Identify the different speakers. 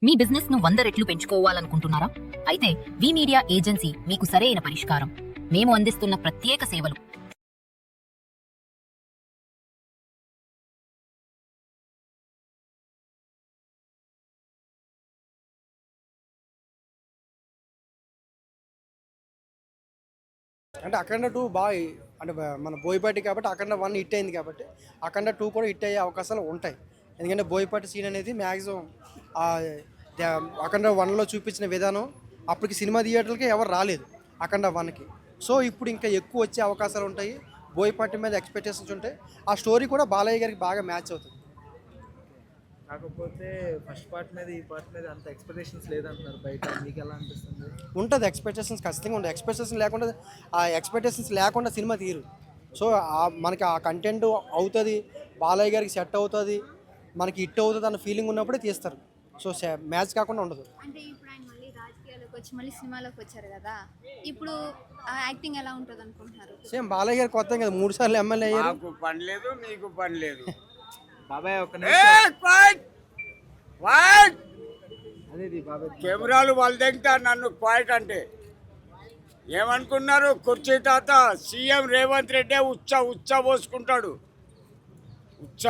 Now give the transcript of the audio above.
Speaker 1: మీ business ను 100 రెట్లు పెంచుకోవాలనుకుంటున్నారా? అయితే వి మీడియా ఏజెన్సీ మీకు సరైన పరిష్కారం. మేము అందిస్తున్న ప్రత్యేక సేవలు.
Speaker 2: అంటే అఖండ 2 బాగా అంటే మన బోయపాటి కాబట్టి అఖండ 1 హిట్ అయింది కాబట్టి అఖండ 2 కూడా హిట్ అయ్యే అవకాశాలు ఉంటాయి. ఎందుకంటే బోయపాటి సీన్ అనేది మ్యాక్సిమం అఖండ 1లో చూపించిన విధానం అప్పటికి సినిమా థియేటర్లకి ఎవరు రాలేదు అఖండ 1కి. సో ఇప్పుడు ఇంకా ఎక్కువ వచ్చే అవకాశాలు ఉంటాయి. బోయపాటి మీద ఎక్స్పెక్టేషన్స్ ఉంటాయి. ఆ స్టోరీ కూడా బాలయ్య గారికి బాగా మ్యాచ్ అవుతుంది.
Speaker 3: కాకపోతే ఫస్ట్ పార్ట్ మీద ఈ పార్ట్ మీద అంత ఎక్స్పెక్టేషన్స్ లేదంటున్నారు బయట. మీకు ఎలా అనిపిస్తుంది?
Speaker 2: ఉంటుంది ఎక్స్పెక్టేషన్స్ ఖచ్చితంగా ఉంటుంది. ఎక్స్పెక్టేషన్స్ లేకుండా సినిమా తీరు. సో మనకి ఆ కంటెంట్ అవుతుంది, బాలయ్య గారికి సెట్ అవుతుంది, మనకి హిట్ అవుతుంది అన్న ఫీలింగ్ ఉన్నప్పుడే తీస్తారు. సో మ్యాచ్ కాకుండా ఉండదు.
Speaker 4: అంటే ఇప్పుడు ఆయన మళ్ళీ రాజకీయాల్లోకి వచ్చి మళ్ళీ సినిమాలోకి వచ్చారు కదా, ఇప్పుడు యాక్టింగ్ ఎలా ఉంటుంది అనుకుంటున్నారు?
Speaker 2: సేమ్ బాలయ్య గారు కొత్త కదా, 3 సార్లు ఎమ్మెల్యే అయ్యారు.
Speaker 5: నాకు పని లేదు, నీకు పని లేదు.
Speaker 3: బాబాయ్ ఒక అదే బాబాయ్
Speaker 5: కెమెరాలు వాళ్ళు దిగుతారు నన్ను క్వైట్ అంటే. ఏమనుకున్నారు? కుర్చీ తాత సీఎం రేవంత్ రెడ్డి ఉచ్చ పోసుకుంటాడు. ఉచ్చ